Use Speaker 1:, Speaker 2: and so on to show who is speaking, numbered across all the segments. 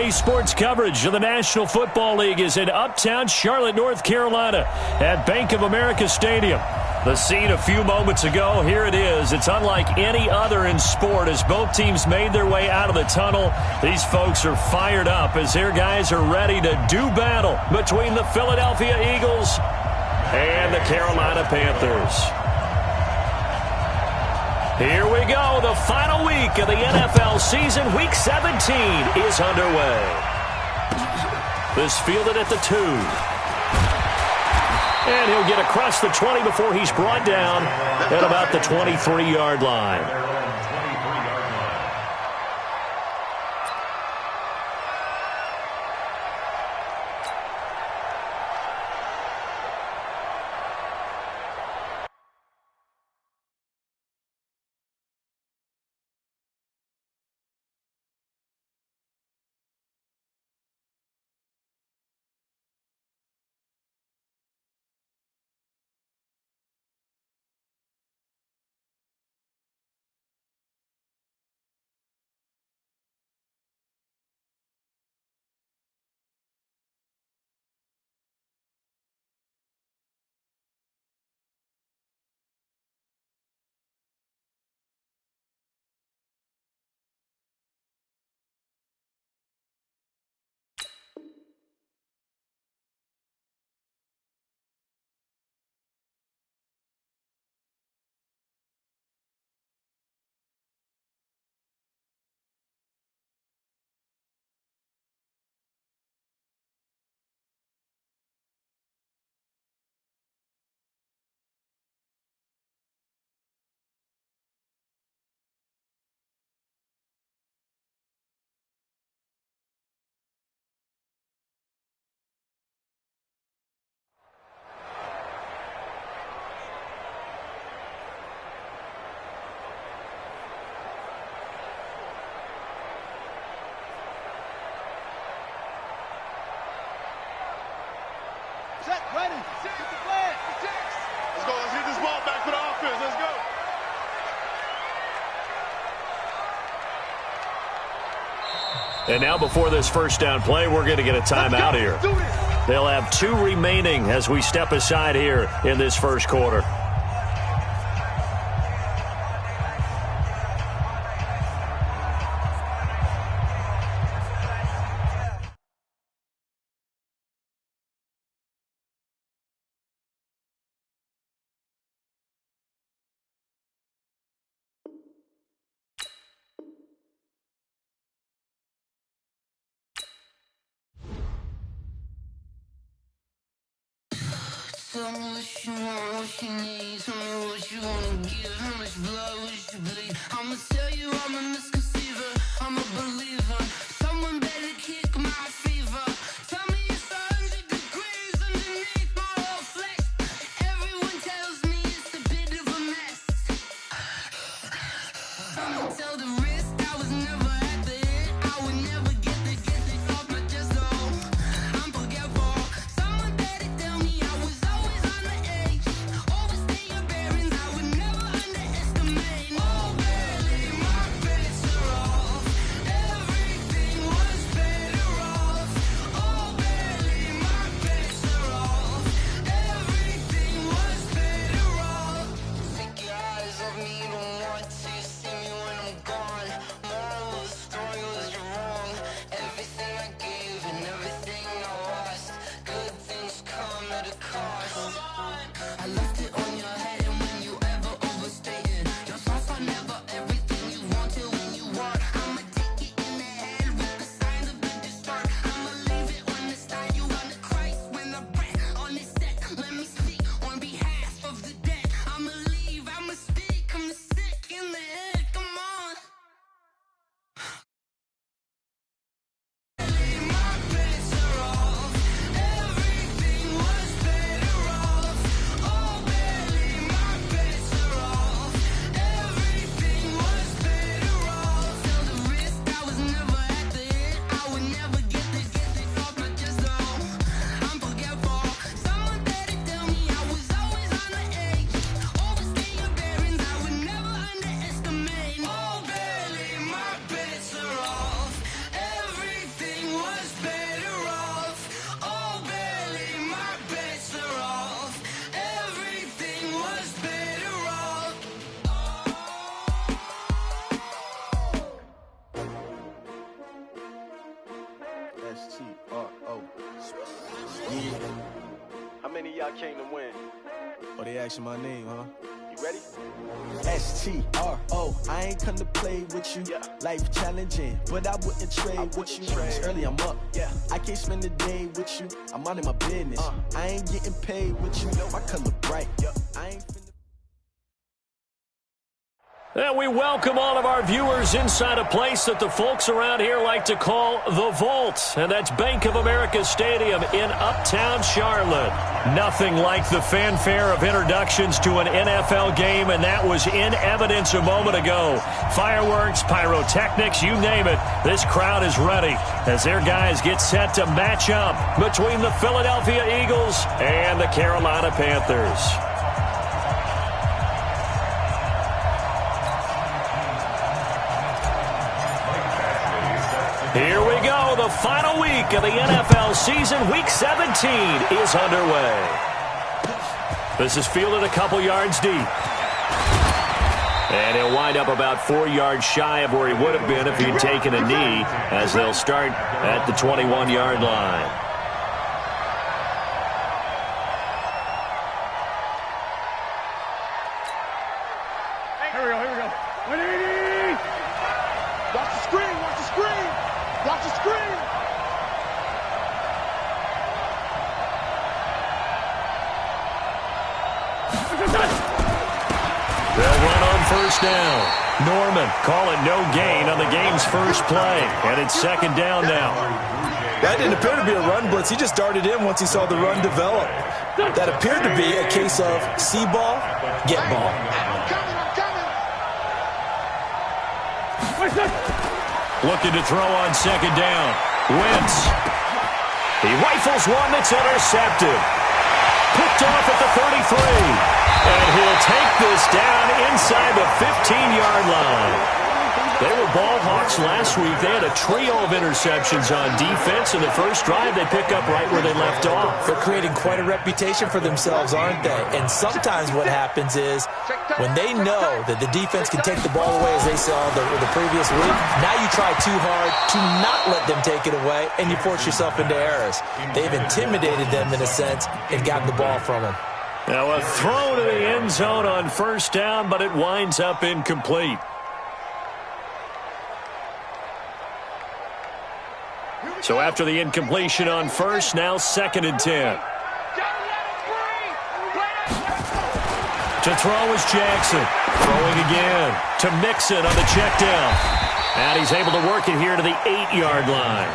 Speaker 1: Today's sports coverage of the National Football League is in uptown Charlotte, North Carolina at Bank of America Stadium. The scene a few moments ago, here it is. It's unlike any other in sport as both teams made their way out of the tunnel. These folks are fired up as their guys are ready to do battle between the Philadelphia Eagles and the Carolina Panthers. Here we go. The final week of the NFL season. Week 17 is underway. This fielded at the 2. And he'll get across the 20 before he's brought down at about the 23-yard line.
Speaker 2: Ready. Get the flag. Let's go. Let's get this ball back for the offense. Let's go.
Speaker 1: And now before this first down play, we're going to get a timeout here. They'll have 2 remaining as we step aside here in this first quarter.
Speaker 3: Tell me what you want, what you need. Tell me what you wanna give. How much blood would you bleed? I'ma tell you I'm a misconceiver. I'm a believer. Someone better kick my fever. Tell me it's 100 degrees underneath my whole flesh. Everyone tells me it's a bit of a mess. I'ma tell the risk I was never at the hit. I would never get it off my chest. Oh, I'm forgetful. Someone better tell me I was always on the edge. Overstay your bearings, I would never underestimate. Oh, barely, my bets are off.
Speaker 4: S-T-R-O. Yeah.
Speaker 5: How many of y'all came to win?
Speaker 4: Oh, they asking my name, huh?
Speaker 5: You ready?
Speaker 4: S-T-R-O. I ain't come to play with you.
Speaker 5: Yeah.
Speaker 4: Life challenging, but I wouldn't trade with you. It's early, I'm up.
Speaker 5: Yeah.
Speaker 4: I can't spend the day with you. I'm minding my business. I ain't getting paid with you. My color bright. I ain't finna.
Speaker 1: And we welcome all of our viewers inside a place that the folks around here like to call the Vault. And that's Bank of America Stadium in Uptown Charlotte. Nothing like the fanfare of introductions to an NFL game, and that was in evidence a moment ago. Fireworks, pyrotechnics, you name it. This crowd is ready as their guys get set to match up between the Philadelphia Eagles and the Carolina Panthers. Here we go. The final week of the NFL season. Week 17 is underway. This is fielded a couple yards deep. And he'll wind up about 4 yards shy of where he would have been if he'd taken a knee, as they'll start at the 21-yard line.
Speaker 2: Here we go. 180! Watch the screen, watch the screen! Watch the screen!
Speaker 1: They'll run on first down. Norman calling no gain on the game's first play. And it's second down now.
Speaker 6: That didn't appear to be a run blitz. He just darted in once he saw the run develop. That appeared to be a case of see ball, get ball.
Speaker 2: I'm coming!
Speaker 1: Looking to throw on second down. Wentz. He rifles one that's intercepted. Picked off at the 33. And he'll take this down inside the 15-yard line. They were ball hawks last week. They had a trio of interceptions on defense. In the first drive, they pick up right where they left off.
Speaker 6: They're creating quite a reputation for themselves, aren't they? And sometimes what happens is when they know that the defense can take the ball away, as they saw the previous week, now you try too hard to not let them take it away, and you force yourself into errors. They've intimidated them in a sense and gotten the ball from them.
Speaker 1: Now a throw to the end zone on first down, but it winds up incomplete. So after the incompletion on first, now 2nd and 10. To throw is Jackson. Throwing again to Mixon on the check down. And he's able to work it here to the 8-yard line.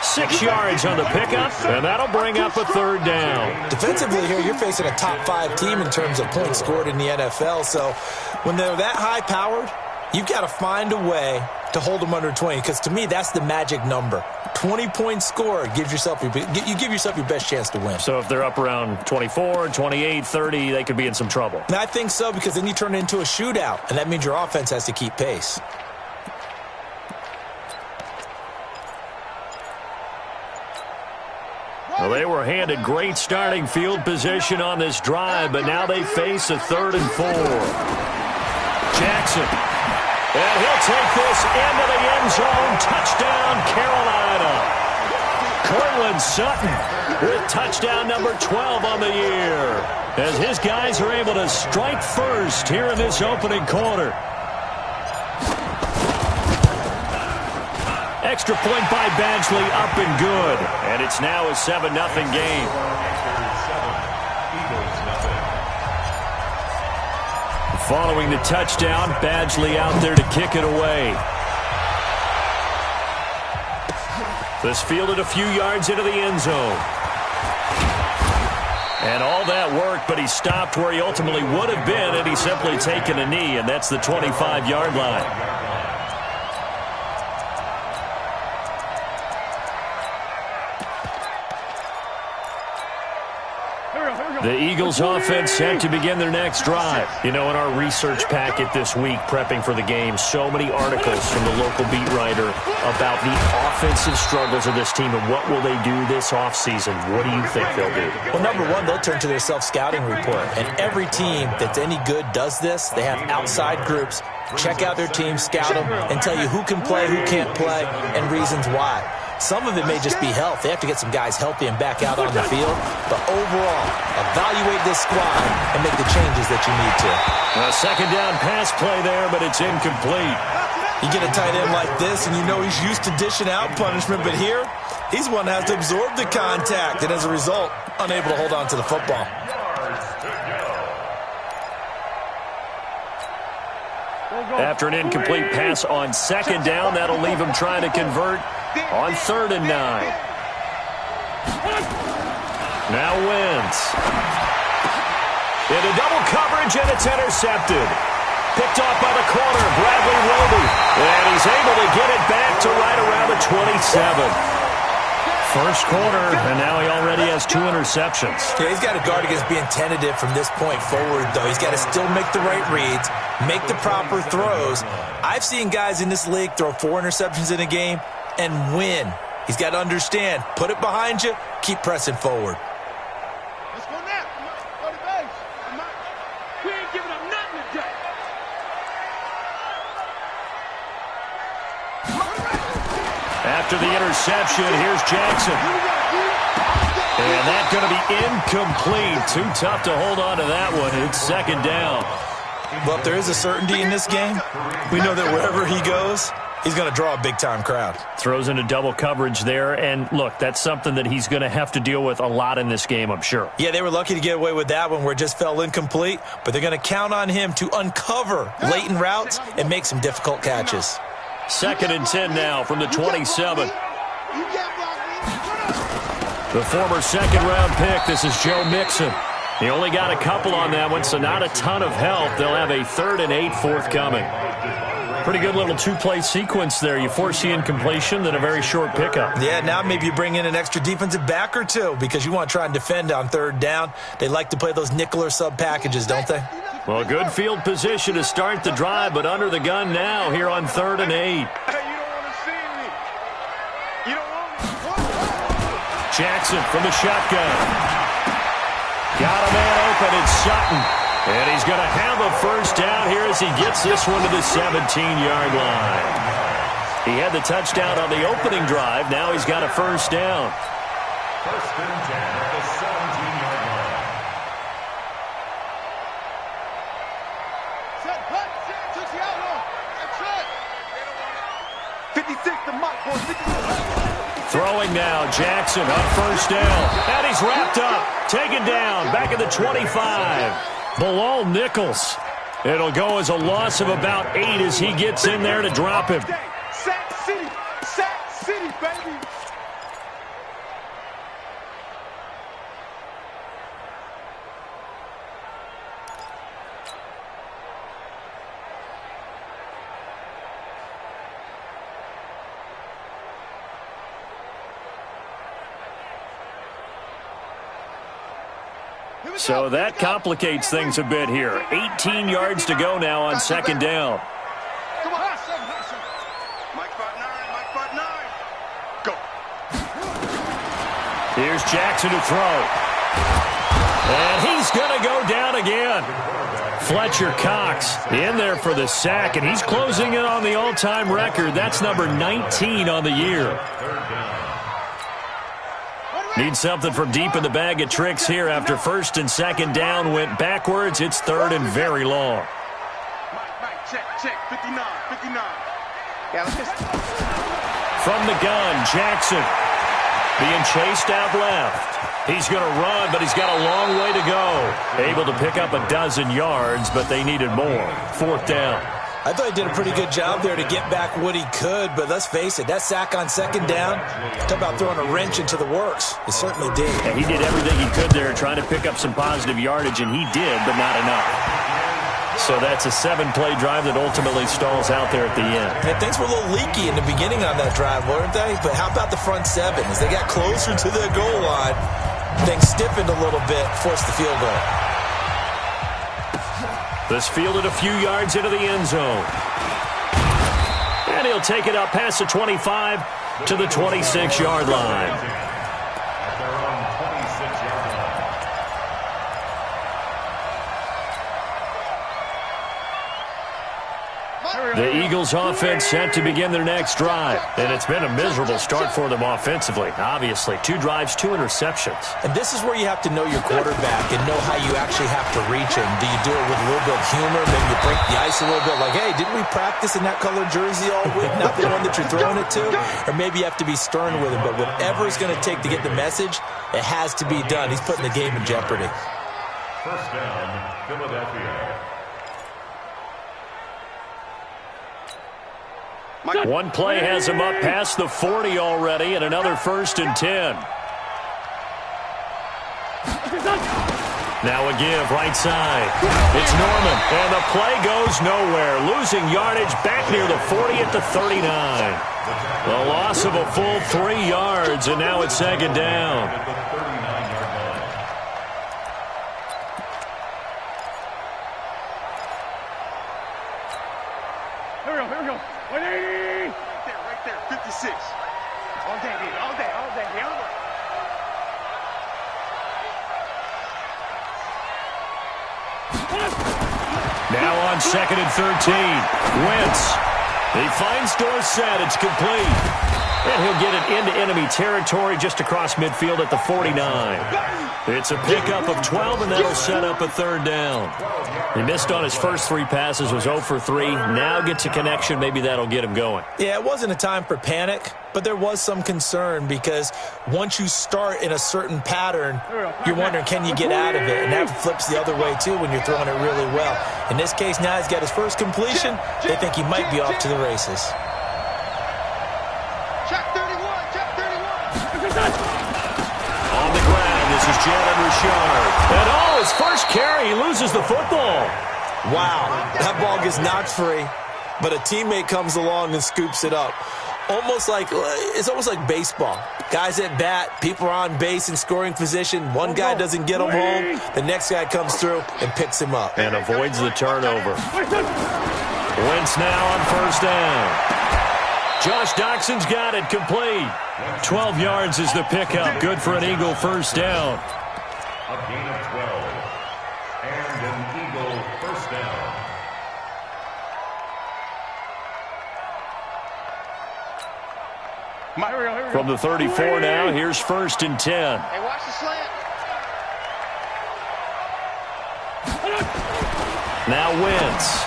Speaker 1: 6 yards on the pickup, and that'll bring up a third down.
Speaker 6: Defensively here, you're facing a top-5 team in terms of points scored in the NFL. So when they're that high-powered, you've got to find a way to hold them under 20, because to me, that's the magic number. 20 points scored gives yourself you give yourself your best chance to win.
Speaker 1: So if they're up around 24, 28, 30, they could be in some trouble.
Speaker 6: And I think so, because then you turn it into a shootout, and that means your offense has to keep pace.
Speaker 1: Well, they were handed great starting field position on this drive, but now they face a 3rd and 4. Jackson. And he'll take this into the end zone. Touchdown, Carolina. Cortland Sutton with touchdown number 12 on the year, as his guys are able to strike first here in this opening quarter. Extra point by Badgley, up and good. And it's now a 7-0 game. Following the touchdown, Badgley out there to kick it away. This fielded a few yards into the end zone. And all that worked, but he stopped where he ultimately would have been had he simply taken a knee, and that's the 25-yard line. The Eagles offense set to begin their next drive. You know, in our research packet this week, prepping for the game, so many articles from the local beat writer about the offensive struggles of this team and what will they do this offseason. What do you think they'll do?
Speaker 6: Well, number one, they'll turn to their self-scouting report. And every team that's any good does this. They have outside groups. Check out their team, scout them, and tell you who can play, who can't play, and reasons why. Some of it may just be health. They have to get some guys healthy and back out on the field. But overall, evaluate this squad and make the changes that you need to.
Speaker 1: A second down pass play there, but it's incomplete.
Speaker 6: You get a tight end like this, and you know he's used to dishing out punishment. But here, he's one that has to absorb the contact, and as a result, unable to hold on to the football.
Speaker 1: After an incomplete pass on second down, that'll leave him trying to convert on 3rd and 9. Now Wentz. Into double coverage, and it's intercepted. Picked off by the corner, Bradley Roby. And he's able to get it back to right around the 27. First quarter, and now he already has 2 interceptions.
Speaker 6: Yeah, he's got to guard against being tentative from this point forward, though. He's got to still make the right reads, make the proper throws. I've seen guys in this league throw 4 interceptions in a game and win. He's got to understand, put it behind you, keep pressing forward.
Speaker 2: Let's go now. Go to base. We ain't giving up nothing today.
Speaker 1: After the interception, here's Jackson. And that's going to be incomplete. Too tough to hold on to that one. It's second down.
Speaker 6: Well, if there is a certainty in this game, we know that wherever he goes, he's going to draw a big-time crowd.
Speaker 1: Throws into double coverage there. And, look, that's something that he's going to have to deal with a lot in this game, I'm sure.
Speaker 6: Yeah, they were lucky to get away with that one where it just fell incomplete, but they're going to count on him to uncover latent routes and make some difficult catches.
Speaker 1: 2nd and 10 now from the 27. The former second-round pick, this is Joe Mixon. He only got a couple on that one, so not a ton of help. They'll have a 3rd and 8 forthcoming. Pretty good little 2-play sequence there. You force the incompletion, then a very short pickup.
Speaker 6: Yeah, now maybe you bring in an extra defensive back or two because you want to try and defend on 3rd down. They like to play those nickel or sub packages, don't they?
Speaker 1: Well, good field position to start the drive, but under the gun now here on 3rd and 8.
Speaker 2: Hey, you don't want to see me. You don't want me.
Speaker 1: Jackson from the shotgun. Got a man open, it's Sutton. And he's going to have a first down here as he gets this one to the 17-yard line. He had the touchdown on the opening drive. Now he's got a first down.
Speaker 7: First and 10 at the 17-yard line.
Speaker 2: Set, hut, took the outlaw. That's it. 56, the mock boy. 56.
Speaker 1: Throwing now, Jackson on first down. And he's wrapped up, taken down, back at the 25. Bilal Nichols. It'll go as a loss of about 8 as he gets in there to drop him.
Speaker 2: Sack City, baby.
Speaker 1: So that complicates things a bit here. 18 yards to go now on second down.
Speaker 2: Come on, Mike 5'9", Go.
Speaker 1: Here's Jackson to throw. And he's going to go down again. Fletcher Cox in there for the sack, and he's closing in on the all-time record. That's number 19 on the year. Need something from deep in the bag of tricks here after first and second down went backwards. It's 3rd and very long.
Speaker 2: Mike, check, 59.
Speaker 1: From the gun, Jackson being chased out left. He's going to run, but he's got a long way to go. Able to pick up a dozen yards, but they needed more. 4th down.
Speaker 6: I thought he did a pretty good job there to get back what he could, but let's face it, that sack on second down, talk about throwing a wrench into the works. It certainly did.
Speaker 1: Yeah, he did everything he could there trying to pick up some positive yardage, and he did, but not enough. So that's a 7-play drive that ultimately stalls out there at the end.
Speaker 6: And things were a little leaky in the beginning on that drive, weren't they? But how about the front 7? As they got closer to the goal line, things stiffened a little bit, forced the field goal.
Speaker 1: This fielded a few yards into the end zone. And he'll take it up past the 25 to the 26-yard line.
Speaker 7: At their own 26-yard line.
Speaker 1: The Eagles offense set to begin their next drive. And it's been a miserable start for them offensively. Obviously, 2 drives, 2 interceptions.
Speaker 6: And this is where you have to know your quarterback and know how you actually have to reach him. Do you do it with a little bit of humor? Maybe you break the ice a little bit like, hey, didn't we practice in that colored jersey all week? Not the one that you're throwing it to? Or maybe you have to be stern with him. But whatever it's going to take to get the message, it has to be done. He's putting the game in jeopardy.
Speaker 7: First down, Philadelphia.
Speaker 1: One play has him up past the 40 already, and another 1st and 10. Now a give, right side. It's Norman, and the play goes nowhere. Losing yardage back near the 40 at the 39. The loss of a full 3 yards, and now it's 2nd down.
Speaker 2: Here we go. 180! Right there, 56. All day, baby, all day, all day.
Speaker 1: Now on 2nd and 13. Wentz. He finds Dorsett. It's complete. And he'll get it into enemy territory just across midfield at the 49. It's a pickup of 12, and that'll set up a 3rd down. He missed on his first 3 passes, was 0 for 3. Now gets a connection. Maybe that'll get him going.
Speaker 6: Yeah, it wasn't a time for panic, but there was some concern because once you start in a certain pattern, you're wondering, can you get out of it? And that flips the other way, too, when you're throwing it really well. In this case, now he's got his first completion. They think he might be off to the races.
Speaker 2: Check 31, check 31.
Speaker 1: On the ground, this is Jalen Richard. And his first carry, he loses the football.
Speaker 6: Wow, that ball gets knocked free, but a teammate comes along and scoops it up. It's almost like baseball. Guys at bat, people are on base in scoring position. One guy doesn't get him home. The next guy comes through and picks him up.
Speaker 1: And avoids the turnover. Wentz now on 1st down. Josh Doxson's got it complete. 12 yards is the pickup. Good for an Eagle 1st down.
Speaker 7: A gain of 12. And an Eagle 1st down.
Speaker 1: From the 34 now, here's 1st and 10.
Speaker 2: Hey, watch the slant.
Speaker 1: Now Wentz.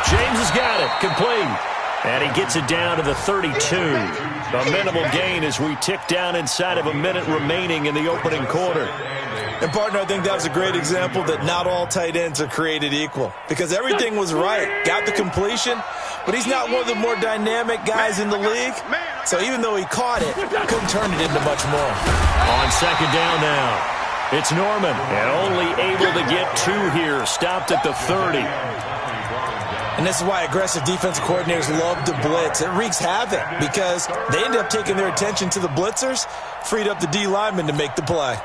Speaker 1: James has got it complete. And he gets it down to the 32. A minimal gain as we tick down inside of a minute remaining in the opening quarter.
Speaker 6: And, partner, I think that was a great example that not all tight ends are created equal. Because everything was right. Got the completion, but he's not one of the more dynamic guys in the league. So even though he caught it, couldn't turn it into much more.
Speaker 1: On 2nd down now. It's Norman. And only able to get 2 here. Stopped at the 30.
Speaker 6: And this is why aggressive defensive coordinators love to blitz. It wreaks havoc because they end up taking their attention to the blitzers, freed up the D lineman to make the play.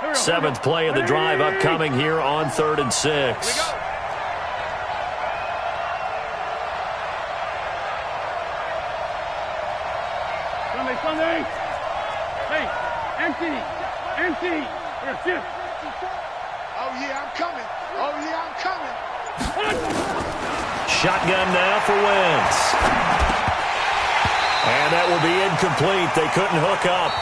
Speaker 1: 7th play of the drive upcoming here on 3rd and 6.
Speaker 2: Sunday. Hey, empty. Oh, yeah, I'm coming.
Speaker 1: Shotgun now for Wentz. And that will be incomplete. They couldn't hook up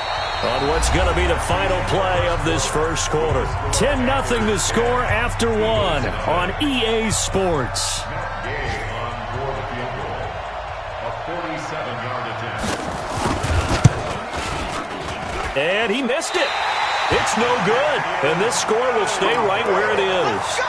Speaker 1: on what's going to be the final play of this first quarter. 10-0 the score after 1 on EA Sports.
Speaker 7: On board the field goal. A 47-yard attempt.
Speaker 1: And he missed it. It's no good. And this score will stay right where it is.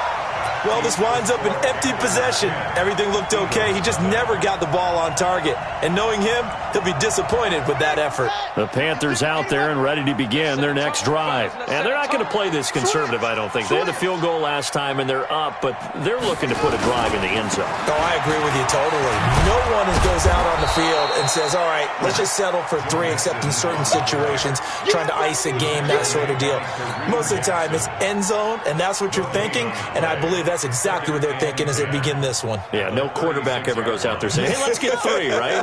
Speaker 6: Well, this winds up an empty possession. Everything looked okay. He just never got the ball on target. And knowing him, he'll be disappointed with that effort.
Speaker 1: The Panthers out there and ready to begin their next drive. And they're not going to play this conservative, I don't think. They had the field goal last time, and they're up, but they're looking to put a drive in the end zone.
Speaker 6: Oh, I agree with you totally. No one goes out on the field and says, all right, let's just settle for 3, except in certain situations, trying to ice a game, that sort of deal. Most of the time, it's end zone, and that's what you're thinking, and I believe that's exactly what they're thinking as they begin this one.
Speaker 1: Yeah, no quarterback ever goes out there saying, hey, let's get 3, right?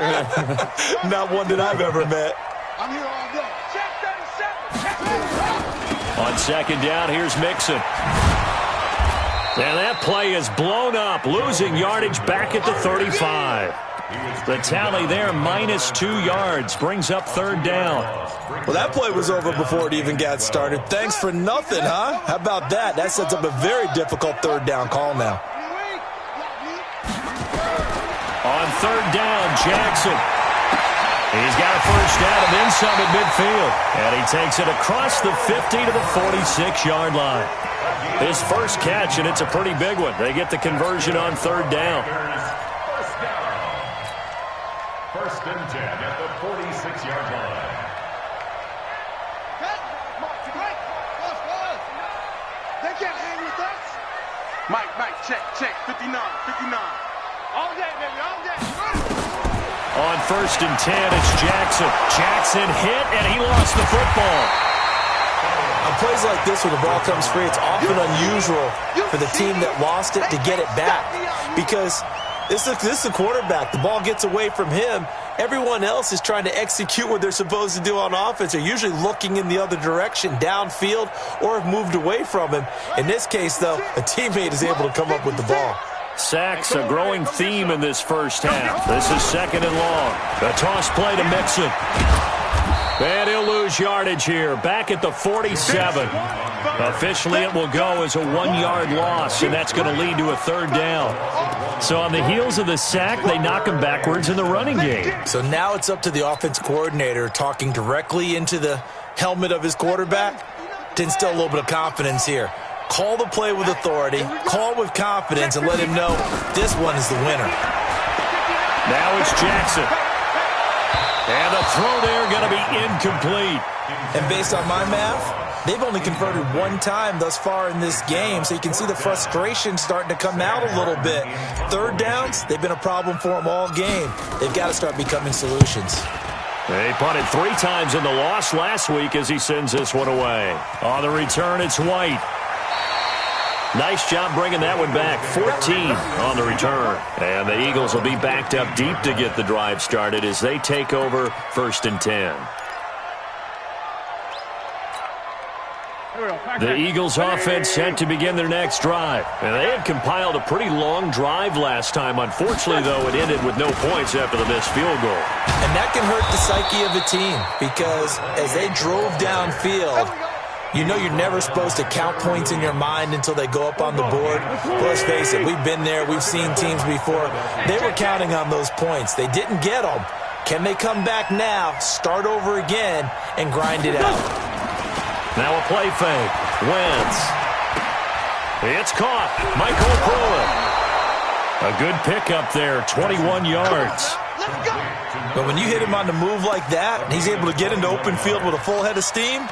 Speaker 6: Not one that I've ever met.
Speaker 2: I'm here all day. Check 37.
Speaker 1: On 2nd down, here's Mixon. And that play is blown up, losing yardage back at the 35. The tally there, -2 yards, brings up third down.
Speaker 6: Well, that play was over before it even got started. Thanks for nothing, huh? How about that? That sets up a very difficult third down call now.
Speaker 1: On third down, Jackson. He's got a first down and then some at midfield. And he takes it across the 50 to the 46-yard line. His first catch, and it's a pretty big one. They get the conversion on third down.
Speaker 7: First and 10 at the 46-yard line.
Speaker 2: They can't hang with us. Mike, check, 59. All day, baby, all day.
Speaker 1: On first and 10, it's Jackson. Jackson hit, and he lost the football.
Speaker 6: On plays like this where the ball comes free, it's often unusual for the team that lost it to get it back. Because this is the quarterback. The ball gets away from him. Everyone else is trying to execute what they're supposed to do on offense. They're usually looking in the other direction, downfield, or have moved away from him. In this case, though, a teammate is able to come up with the ball.
Speaker 1: Sacks, a growing theme in this first half. This is second and long. A toss play to Mixon. And he'll lose yardage here, back at the 47. Officially, it will go as a 1-yard loss, and that's going to lead to a third down. So on the heels of the sack, they knock him backwards in the running game.
Speaker 6: So now it's up to the offense coordinator talking directly into the helmet of his quarterback to instill a little bit of confidence here. Call the play with authority, call with confidence, and let him know this one is the winner.
Speaker 1: Now it's Jackson. And the throw there going to be incomplete.
Speaker 6: And based on my math, they've only converted one time thus far in this game, so you can see the frustration starting to come out a little bit. Third downs, they've been a problem for them all game. They've got to start becoming solutions.
Speaker 1: They punted 3 times in the loss last week as he sends this one away. On the return, it's White. Nice job bringing that one back. 14 on the return. And the Eagles will be backed up deep to get the drive started as they take over first and 10. The Eagles offense set to begin their next drive. And they had compiled a pretty long drive last time. Unfortunately, though, it ended with no points after the missed field goal.
Speaker 6: And that can hurt the psyche of a team because as they drove downfield, you know you're never supposed to count points in your mind until they go up on the board. Well, let's face it, we've been there. We've seen teams before. They were counting on those points. They didn't get them. Can they come back now, start over again, and grind it out?
Speaker 1: Now a play fake. Wentz. It's caught. Michael Pruitt. A good pickup there, 21 yards.
Speaker 6: But when you hit him on the move like that, and he's able to get into open field with a full head of steam,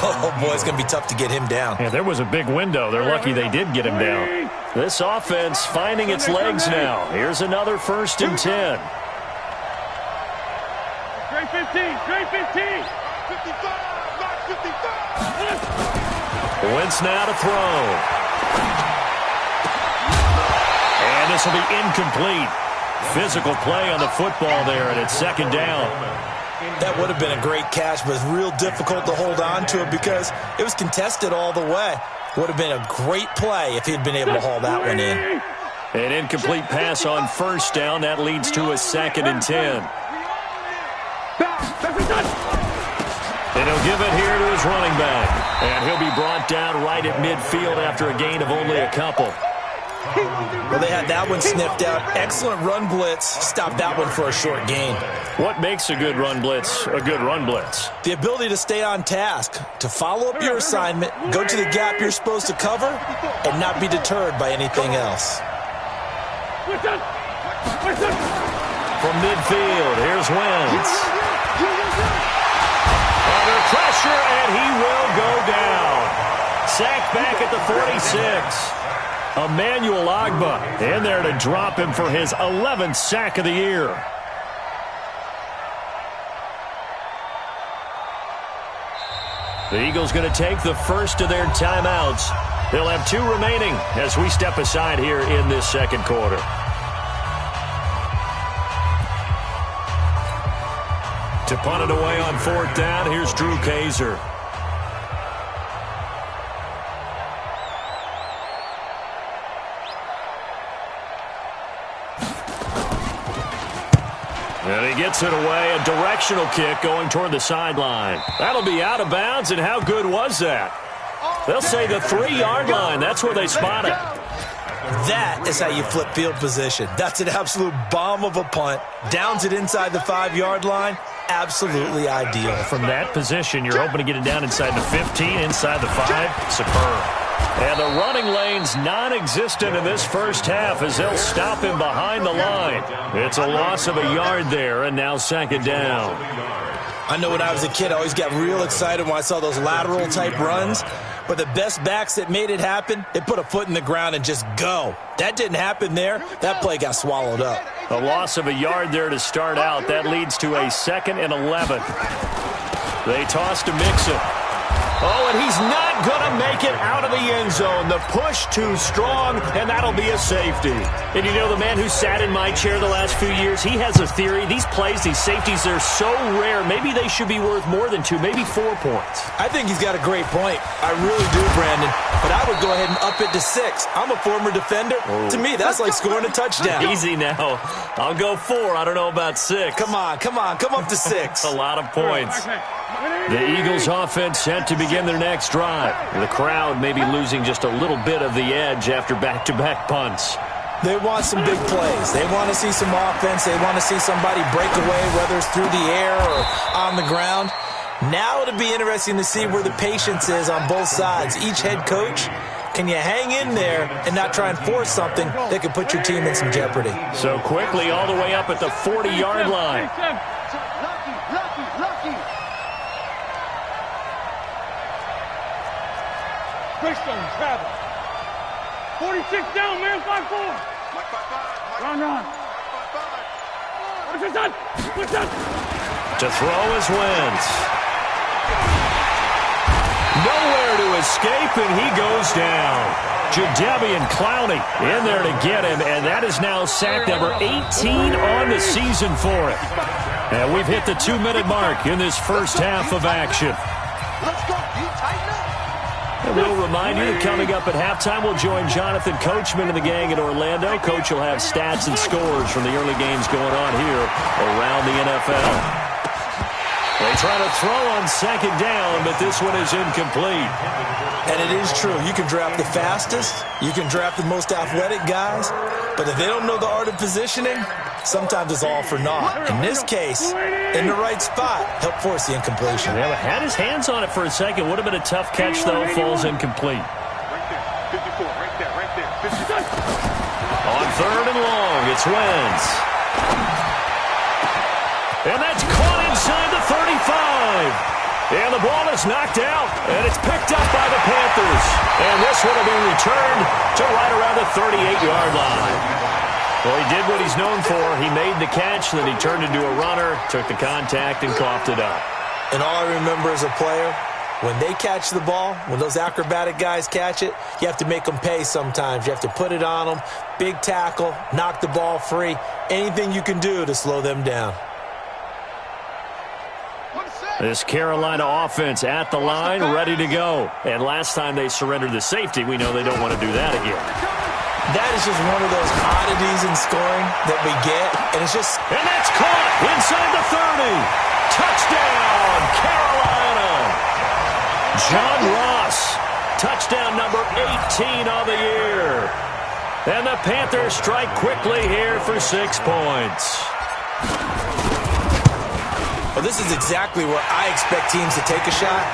Speaker 6: oh, boy, it's going to be tough to get him down.
Speaker 1: Yeah, there was a big window. They're lucky they did get him down. This offense finding its legs now. Here's another first and 10.
Speaker 2: Straight 15, straight 15. 55, not 55.
Speaker 1: Wentz now to throw. And this will be incomplete. Physical play on the football there, and it's second down.
Speaker 6: That would have been a great catch, but it's real difficult to hold on to it because it was contested all the way. Would have been a great play if he'd been able to haul that one in.
Speaker 1: An incomplete pass on first down. That leads to a second and 10. And he'll give it here to his running back. And he'll be brought down right at midfield after a gain of only a couple.
Speaker 6: Well, they had that one sniffed out. Excellent run blitz. Stopped that one for a short gain.
Speaker 1: What makes a good run blitz a good run blitz?
Speaker 6: The ability to stay on task, to follow up your assignment, go to the gap you're supposed to cover, and not be deterred by anything else.
Speaker 1: From midfield, here's Wentz. Under pressure, and he will go down. Sacked back at the 46. Emmanuel Ogbah in there to drop him for his 11th sack of the year. The Eagles going to take the first of their timeouts. They'll have 2 remaining as we step aside here in this second quarter. To punt it away on fourth down, here's Drew Kaiser. And he gets it away, a directional kick going toward the sideline. That'll be out of bounds, and how good was that? They'll say the 3-yard line. That's where they spot it.
Speaker 6: That is how you flip field position. That's an absolute bomb of a punt. Downs it inside the 5-yard line. Absolutely ideal.
Speaker 1: From that position, you're hoping to get it down inside the 15, inside the 5. Superb. And the running lane's non-existent in this first half as they'll stop him behind the line. It's a loss of a yard there, and now second down.
Speaker 6: I know when I was a kid, I always got real excited when I saw those lateral-type runs. But the best backs that made it happen, they put a foot in the ground and just go. That didn't happen there. That play got swallowed up.
Speaker 1: A loss of a yard there to start out. That leads to a 2nd and 11. They toss to Mixon. Oh, and he's not going to make it out of the end zone. The push too strong, and that'll be a safety. And you know, the man who sat in my chair the last few years, he has a theory. These plays, these safeties, they're so rare. Maybe they should be worth more than 2, maybe 4 points.
Speaker 6: I think he's got a great point. I really do, Brandon. But I would go ahead and up it to 6. I'm a former defender. Oh. To me, that's like scoring a touchdown.
Speaker 1: Easy now. I'll go 4. I don't know about 6.
Speaker 6: Come on. Come up to 6.
Speaker 1: A lot of points. The Eagles offense set to begin their next drive. The crowd may be losing just a little bit of the edge after back-to-back punts.
Speaker 6: They want some big plays. They want to see some offense. They want to see somebody break away, whether it's through the air or on the ground. Now it'll be interesting to see where the patience is on both sides. Each head coach, can you hang in there and not try and force something that could put your team in some jeopardy?
Speaker 1: So quickly all the way up at the 40-yard line.
Speaker 2: Greystone, travel. 46 down, man, 5-4. Run. What's that?
Speaker 1: To throw is Wentz. Nowhere to escape, and he goes down. Jadeveon Clowney in there to get him, and that is now sack number 18 on the season for him. And we've hit the 2-minute mark in this first half of action.
Speaker 2: Let's go. You tighten up.
Speaker 1: And we'll remind you that coming up at halftime, we'll join Jonathan Coachman and the gang in Orlando. Coach will have stats and scores from the early games going on here around the NFL. They try to throw on second down, but this one is incomplete.
Speaker 6: And it is true. You can draft the fastest. You can draft the most athletic guys. But if they don't know the art of positioning, sometimes it's all for naught. In this case, in the right spot, help force the incompletion.
Speaker 1: Yeah, had his hands on it for a second. Would have been a tough catch, though. Falls incomplete.
Speaker 2: Right there. 54. Right there. 56.
Speaker 1: On 3rd and long, it's Wentz. And that's caught inside the 35. And the ball is knocked out, and it's picked up by the Panthers. And this one will be returned to right around the 38-yard line. Well, he did what he's known for. He made the catch, then he turned into a runner, took the contact, and coughed it up.
Speaker 6: And all I remember as a player, when they catch the ball, when those acrobatic guys catch it, you have to make them pay sometimes. You have to put it on them, big tackle, knock the ball free, anything you can do to slow them down.
Speaker 1: This Carolina offense at the line, ready to go. And last time they surrendered the safety, we know they don't want to do that again.
Speaker 6: That is just one of those oddities in scoring that we get. And it's just...
Speaker 1: And that's caught inside the 30. Touchdown, Carolina. John Ross, touchdown number 18 of the year. And the Panthers strike quickly here for 6 points.
Speaker 6: Well, this is exactly where I expect teams to take a shot.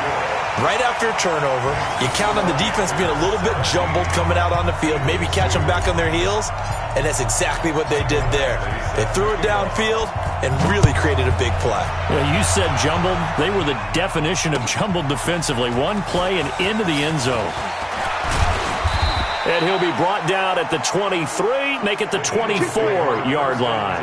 Speaker 6: Right after a turnover, you count on the defense being a little bit jumbled coming out on the field, maybe catch them back on their heels, and that's exactly what they did there. They threw it downfield and really created a big play.
Speaker 1: Well, you said jumbled. They were the definition of jumbled defensively. One play and into the end zone. And he'll be brought down at the 23, make it the 24-yard line.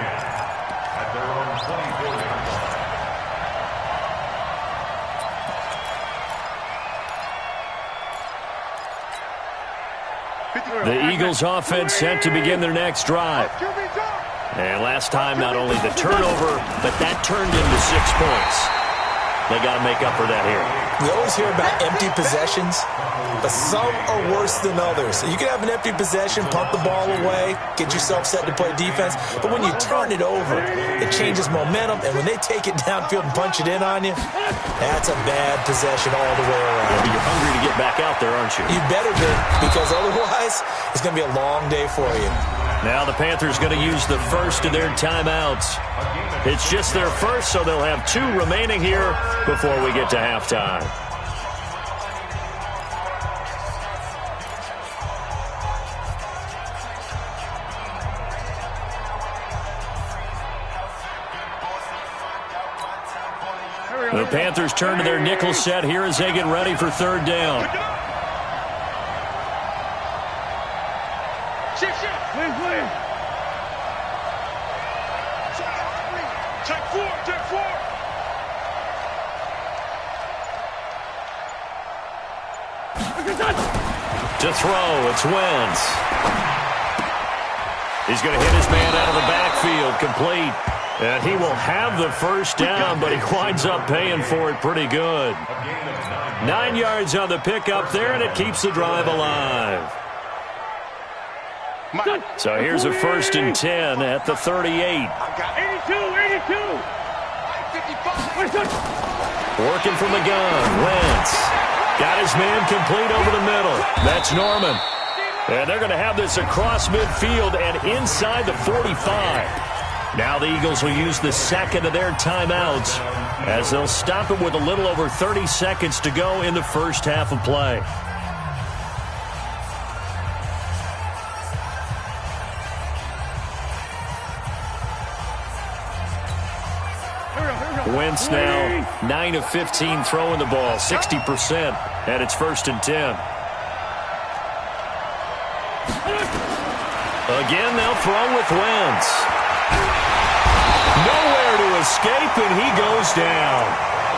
Speaker 1: The Eagles offense set to begin their next drive. And last time, not only the turnover, but that turned into 6 points. They got to make up for that here.
Speaker 6: We always hear about empty possessions, but some are worse than others. You can have an empty possession, punt the ball away, get yourself set to play defense, but when you turn it over, it changes momentum, and when they take it downfield and punch it in on you, that's a bad possession all the way around.
Speaker 1: Yeah, but you're hungry to get back out there, aren't you?
Speaker 6: You better be, because otherwise it's going to be a long day for you.
Speaker 1: Now the Panthers going to use the first of their timeouts. It's just their first, so they'll have 2 remaining here before we get to halftime. The Panthers turn to their nickel set here as they get ready for third down. To throw, it's Wentz. He's going to hit his man out of the backfield, complete. And he will have the first down, but he winds up paying for it pretty good. 9 yards on the pickup there, and it keeps the drive alive. So here's a 1st and 10 at the 38.
Speaker 2: 82.
Speaker 1: Working from the gun, Wentz. Got his man complete over the middle. That's Norman. And they're going to have this across midfield and inside the 45. Now the Eagles will use the second of their timeouts as they'll stop it with a little over 30 seconds to go in the first half of play. Wentz now 9 of 15 throwing the ball, 60%, and it's 1st and 10. Again, they'll throw with Wentz. Nowhere to escape, and he goes down.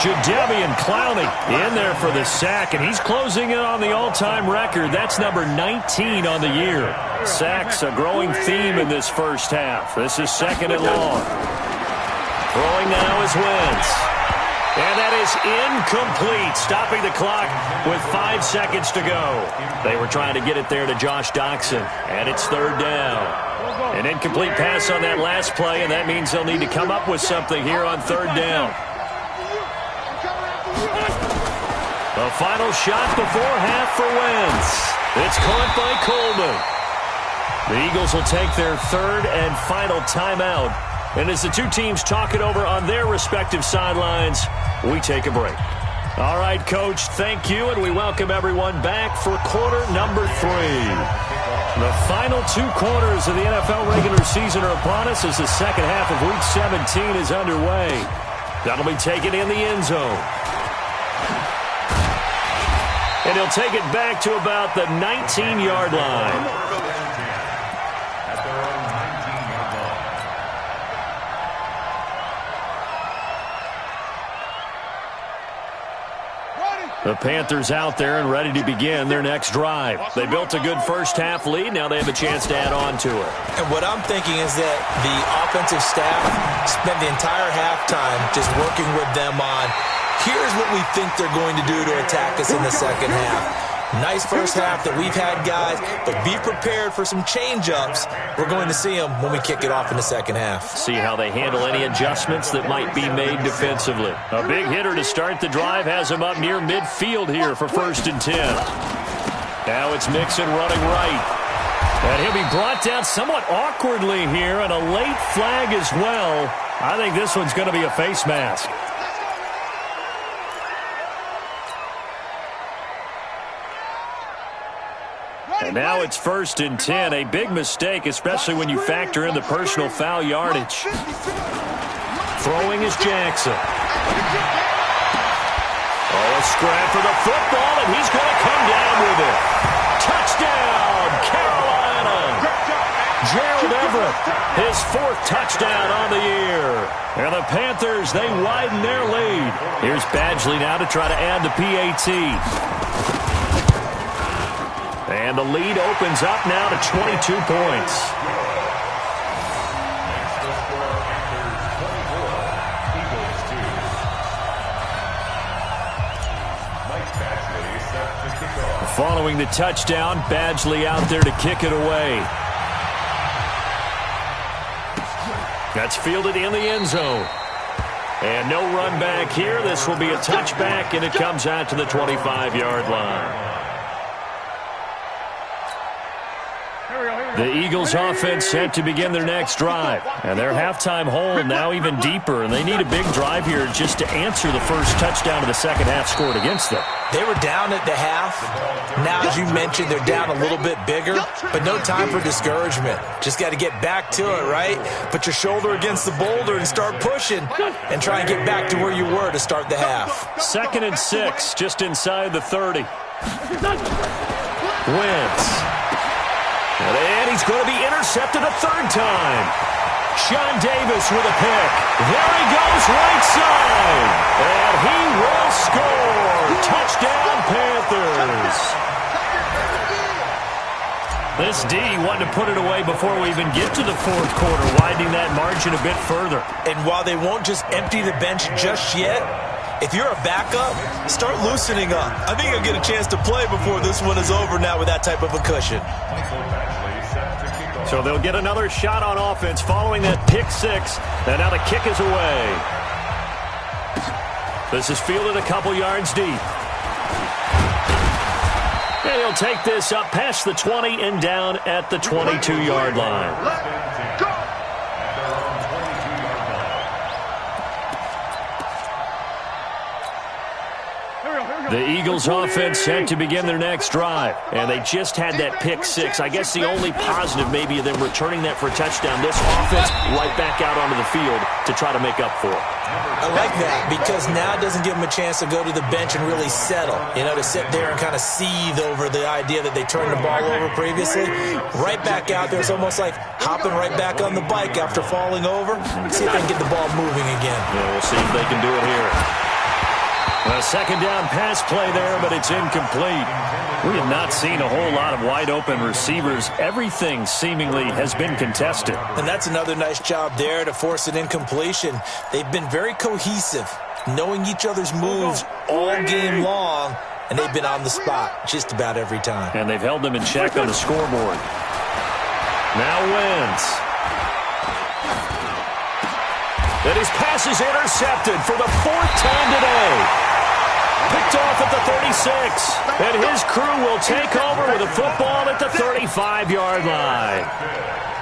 Speaker 1: Jadeveon Clowney in there for the sack, and he's closing in on the all-time record. That's number 19 on the year. Sacks a growing theme in this first half. This is 2nd and long. Throwing now is Wentz. And that is incomplete, stopping the clock with 5 seconds to go. They were trying to get it there to Josh Doxson, and it's 3rd down. An incomplete pass on that last play, and that means they'll need to come up with something here on 3rd down. The final shot before half for Wentz. It's caught by Coleman. The Eagles will take their 3rd and final timeout. And as the 2 teams talk it over on their respective sidelines, we take a break. All right, Coach, thank you, and we welcome everyone back for quarter number 3. The final 2 quarters of the NFL regular season are upon us as the second half of Week 17 is underway. That'll be taken in the end zone. And he'll take it back to about the 19-yard line. The Panthers out there and ready to begin their next drive. They built a good first half lead. Now they have a chance to add on to it.
Speaker 6: And what I'm thinking is that the offensive staff spent the entire halftime just working with them on, here's what we think they're going to do to attack us in the second half. Nice first half that we've had, guys, but be prepared for some change-ups. We're going to see them when we kick it off in the second half.
Speaker 1: See how they handle any adjustments that might be made defensively. A big hitter to start the drive has him up near midfield here for 1st and 10. Now it's Mixon running right. And he'll be brought down somewhat awkwardly here, and a late flag as well. I think this one's going to be a face mask. And now it's 1st and 10. A big mistake, especially when you factor in the personal foul yardage. Throwing is Jackson. Oh, a scrap for the football, and he's going to come down with it. Touchdown, Carolina. Gerald Everett, his 4th touchdown on the year. And the Panthers, they widen their lead. Here's Badgley now to try to add the PAT. And the lead opens up now to 22 points. Following the touchdown, Badgley out there to kick it away. That's fielded in the end zone. And no run back here. This will be a touchback, and it comes out to the 25-yard line. The Eagles offense set to begin their next drive. And their halftime hole now even deeper, and they need a big drive here just to answer the first touchdown of the second half scored against them.
Speaker 6: They were down at the half. Now, as you mentioned, they're down a little bit bigger, but no time for discouragement. Just got to get back to it, right? Put your shoulder against the boulder and start pushing and try and get back to where you were to start the half.
Speaker 1: 2nd and 6, just inside the 30. Wentz. And he's going to be intercepted a third time. Sean Davis with a pick. There he goes right side. And he will score. Touchdown, Panthers. This D wanted to put it away before we even get to the fourth quarter, widening that margin a bit further.
Speaker 6: And while they won't just empty the bench just yet, if you're a backup, start loosening up. I think you'll get a chance to play before this one is over now with that type of a cushion.
Speaker 1: So they'll get another shot on offense following that pick six. And now the kick is away. This is fielded a couple yards deep. And he'll take this up past the 20 and down at the 22-yard line. The Eagles offense set to begin their next drive. And they just had that pick six. I guess the only positive maybe of them returning that for a touchdown. This offense right back out onto the field to try to make up for it.
Speaker 6: I like that because now it doesn't give them a chance to go to the bench and really settle. You know, to sit there and kind of seethe over the idea that they turned the ball over previously. Right back out there. It's almost like hopping right back on the bike after falling over. See if they can get the ball moving again.
Speaker 1: Yeah, we'll see if they can do it here. A second down pass play there, but it's incomplete. We have not seen a whole lot of wide-open receivers. Everything seemingly has been contested.
Speaker 6: And that's another nice job there to force an incompletion. They've been very cohesive, knowing each other's moves all game long, and they've been on the spot just about every time.
Speaker 1: And they've held them in check on the scoreboard. Now Wentz. And his pass is intercepted for the fourth time today. Picked off at the 36. And his crew will take over with a football at the 35-yard line.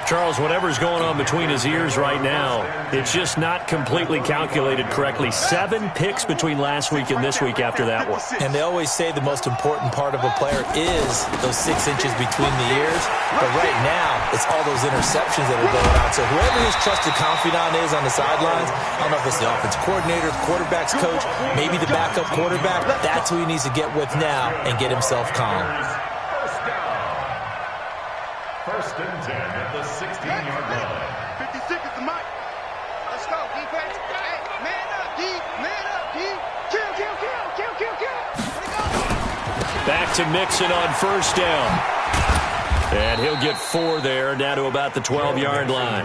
Speaker 1: Charles, whatever's going on between his ears right now, it's just not completely calculated correctly. 7 picks between last week and this week after that one.
Speaker 6: And they always say the most important part of a player is those 6 inches between the ears. But right now, it's all those interceptions that are going on. So whoever his trusted confidant is on the sidelines, I don't know if it's the offensive coordinator, the quarterback's coach, maybe the backup quarterback, that's who he needs to get with now and get himself calm.
Speaker 7: First and 10 at the 16-yard line.
Speaker 2: 50 seconds to Mike. Let's go, defense. Hey, man up, D. Man up, D. Kill, kill, kill, kill, kill, kill.
Speaker 1: Back to Mixon on first down. And he'll get 4 there, down to about the 12-yard line.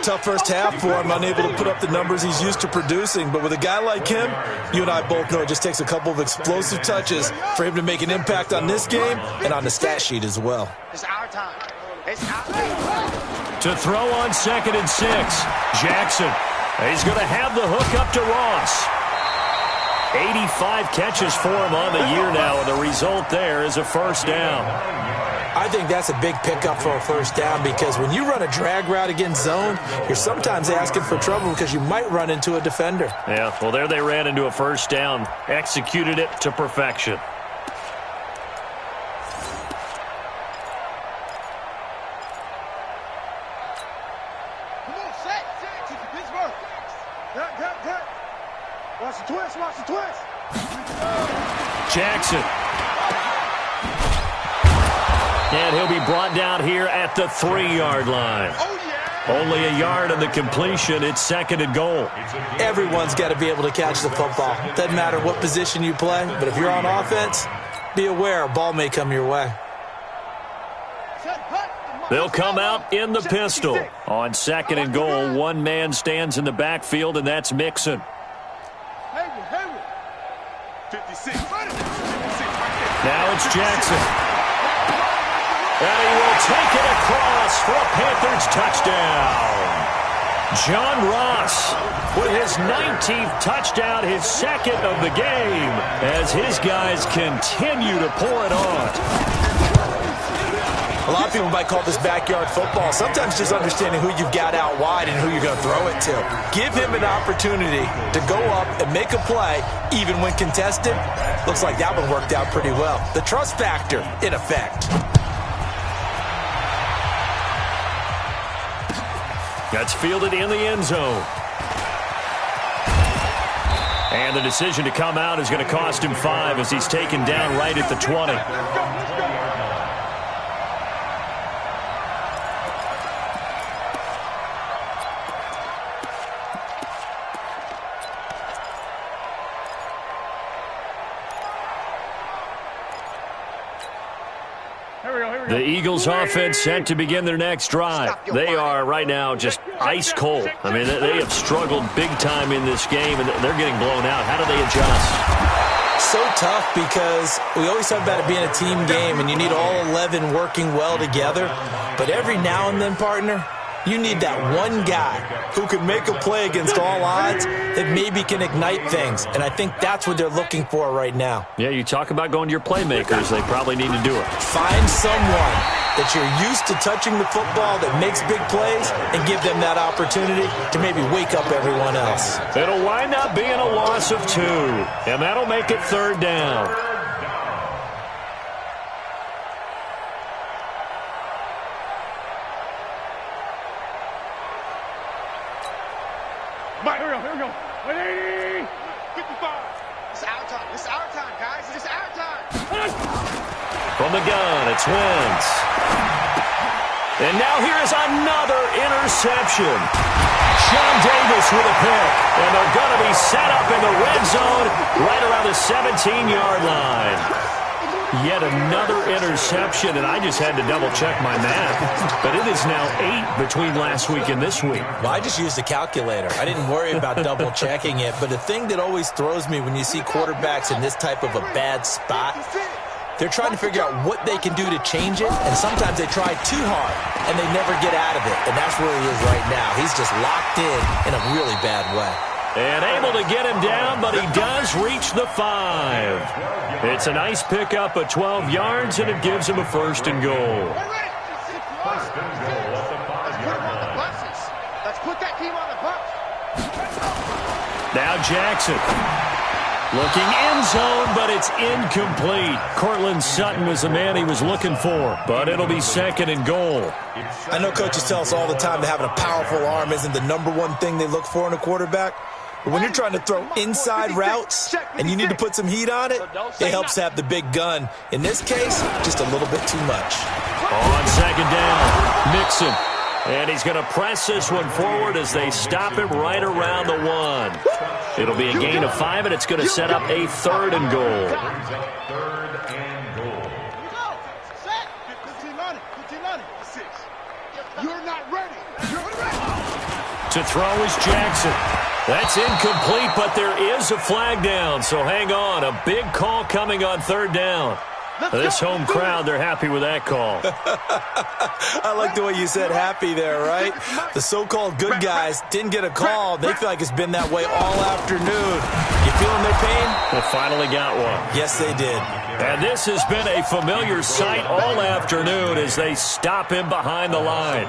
Speaker 6: Tough first half for him, unable to put up the numbers he's used to producing. But with a guy like him, you and I both know it just takes a couple of explosive touches for him to make an impact on this game and on the stat sheet as well.
Speaker 2: It's our time. It's our time.
Speaker 1: To throw on 2nd and 6, Jackson. He's going to have the hook up to Ross. 85 catches for him on the year now, and the result there is a first down.
Speaker 6: I think that's a big pickup for a first down because when you run a drag route against zone, you're sometimes asking for trouble because you might run into a defender.
Speaker 1: Yeah, well, there they ran into a first down, executed it to perfection.
Speaker 2: Come on, set. Pittsburgh. Cut. Watch the twist.
Speaker 1: Jackson. And he'll be brought down here at the 3-yard line.
Speaker 2: Oh, yeah.
Speaker 1: Only a yard on the completion. It's 2nd and goal.
Speaker 6: Everyone's got to be able to catch the football. Doesn't matter what position you play, but if you're on offense, be aware a ball may come your way.
Speaker 1: They'll come out in the pistol. On 2nd and goal, one man stands in the backfield, and that's Mixon.
Speaker 2: 56.
Speaker 1: Now it's Jackson. And he will take it across for a Panthers touchdown. John Ross with his 19th touchdown, his second of the game, as his guys continue to pour it on.
Speaker 6: A lot of people might call this backyard football. Sometimes just understanding who you've got out wide and who you're going to throw it to. Give him an opportunity to go up and make a play, even when contested. Looks like that one worked out pretty well. The trust factor, in effect.
Speaker 1: That's fielded in the end zone. And the decision to come out is going to cost him 5 as he's taken down right at the 20. The Eagles offense set to begin their next drive. They are right now just ice cold. I mean, they have struggled big time in this game, and they're getting blown out. How do they adjust?
Speaker 6: So tough because we always talk about it being a team game, and you need all 11 working well together. But every now and then, partner, you need that one guy who can make a play against all odds that maybe can ignite things. And I think that's what they're looking for right now.
Speaker 1: Yeah, you talk about going to your playmakers. They probably need to do it.
Speaker 6: Find someone that you're used to touching the football that makes big plays and give them that opportunity to maybe wake up everyone else.
Speaker 1: It'll wind up being a loss of 2, and that'll make it 3rd down.
Speaker 2: Here we go. 180. 55. It's our time. It's our time, guys. It's our time.
Speaker 1: From the gun, it's Wentz. And now here is another interception. Sean Davis with a pick. And they're going to be set up in the red zone right around the 17-yard line. Yet another interception, and I just had to double-check my math. But it is now 8 between last week and this week.
Speaker 6: Well, I just used a calculator. I didn't worry about double-checking it. But the thing that always throws me when you see quarterbacks in this type of a bad spot, they're trying to figure out what they can do to change it, and sometimes they try too hard, and they never get out of it. And that's where he is right now. He's just locked in a really bad way.
Speaker 1: And able to get him down, but he does reach the 5. It's a nice pickup of 12 yards, and it gives him a 1st and goal.
Speaker 7: First and goal at the 5-yard line.
Speaker 2: Let's put that team on the bus.
Speaker 1: Now Jackson. Looking end zone, but it's incomplete. Cortland Sutton was the man he was looking for, but it'll be 2nd and goal.
Speaker 6: I know coaches tell us all the time that having a powerful arm isn't the #1 thing they look for in a quarterback. But when you're trying to throw inside routes and you need to put some heat on it, it helps to have the big gun. In this case, just a little bit too much.
Speaker 1: On 2nd down, Mixon. And he's going to press this one forward as they stop him right around the 1. It'll be a gain of 5, and it's going to set up a 3rd and goal.
Speaker 7: 3rd and goal.
Speaker 2: You're not ready.
Speaker 1: To throw is Jackson. That's incomplete, but there is a flag down, so hang on. A big call coming on 3rd down. This home crowd, they're happy with that call.
Speaker 6: I like the way you said happy there, right? The so-called good guys didn't get a call. They feel like it's been that way all afternoon. You feeling their pain?
Speaker 1: They finally got one.
Speaker 6: Yes, they did.
Speaker 1: And this has been a familiar sight all afternoon as they stop him behind the line.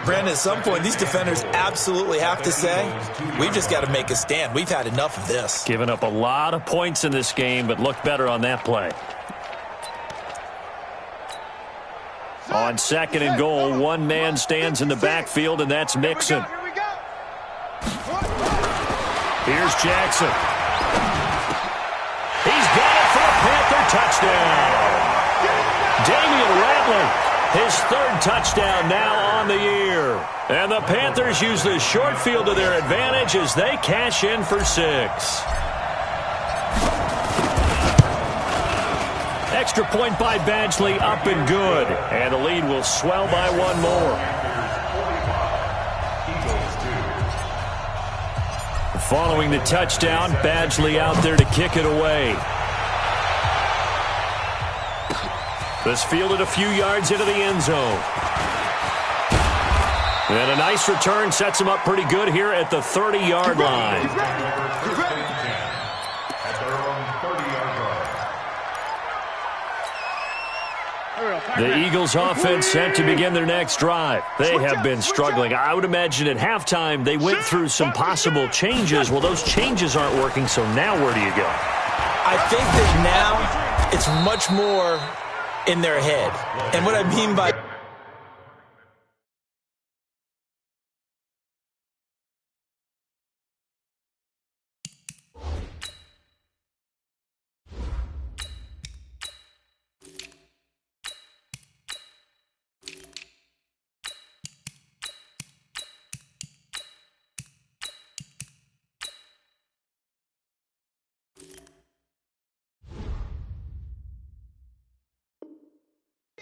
Speaker 6: Brandon, at some point, these defenders absolutely have to say, we've just got to make a stand. We've had enough of this.
Speaker 1: Given up a lot of points in this game, but looked better on that play. On 2nd and goal, one man stands in the backfield, and that's Mixon. Here's Jackson. He's got it for a Panther touchdown. Damian Ratley, his 3rd touchdown now on the year. And the Panthers use the short field to their advantage as they cash in for 6. Extra point by Badgley, up and good. And the lead will swell by 1 more. Following the touchdown, Badgley out there to kick it away. This fielded a few yards into the end zone. And a nice return sets him up pretty good here at the 30-yard line. The Eagles offense set to begin their next drive. They have been struggling. I would imagine at halftime they went through some possible changes. Well, those changes aren't working, so now where do you go?
Speaker 6: I think that now it's much more in their head. And what I mean by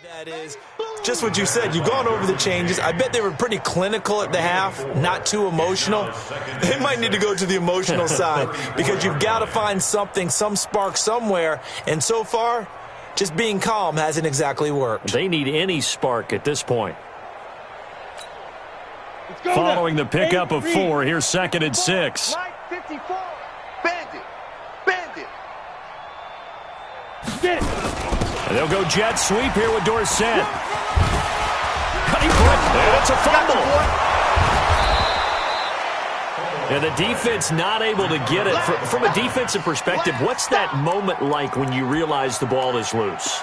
Speaker 6: that is just what you said. You've gone over the changes. I bet they were pretty clinical at the half, not too emotional. They might need to go to the emotional side because you've got to find something, some spark somewhere. And so far, just being calm hasn't exactly worked.
Speaker 1: They need any spark at this point. Following the pickup of 4, here's 2nd and 6.
Speaker 2: 54. Bandit. Get it.
Speaker 1: And they'll go jet sweep here with Dorsett. Cutting foot, and it's a fumble. And the defense not able to get it. From a defensive perspective, what's that moment like when you realize the ball is loose?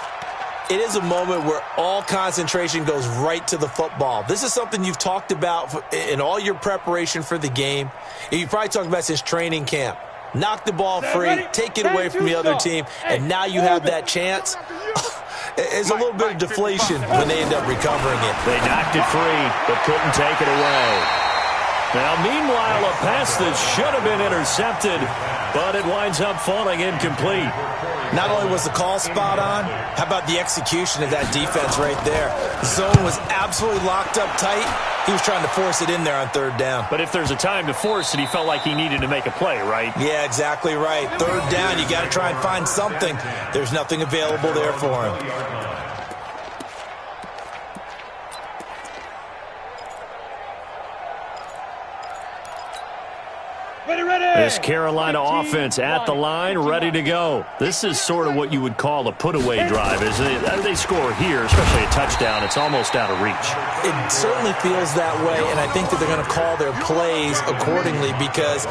Speaker 6: It is a moment where all concentration goes right to the football. This is something you've talked about in all your preparation for the game. You probably talked about since training camp. Knock the ball free, take it away from the other team, and now you have that chance. It's a little bit of deflation when they end up recovering it.
Speaker 1: They knocked it free, but couldn't take it away. Now, meanwhile, a pass that should have been intercepted, but it winds up falling incomplete.
Speaker 6: Not only was the call spot on, how about the execution of that defense right there? The zone was absolutely locked up tight. He was trying to force it in there on 3rd down.
Speaker 1: But if there's a time to force it, he felt like he needed to make a play, right?
Speaker 6: Yeah, exactly right. 3rd down, you got to try and find something. There's nothing available there for him.
Speaker 1: This Carolina offense at the line, ready to go. This is sort of what you would call a put-away drive. As they score here, especially a touchdown, it's almost out of reach.
Speaker 6: It certainly feels that way, and I think that they're going to call their plays accordingly because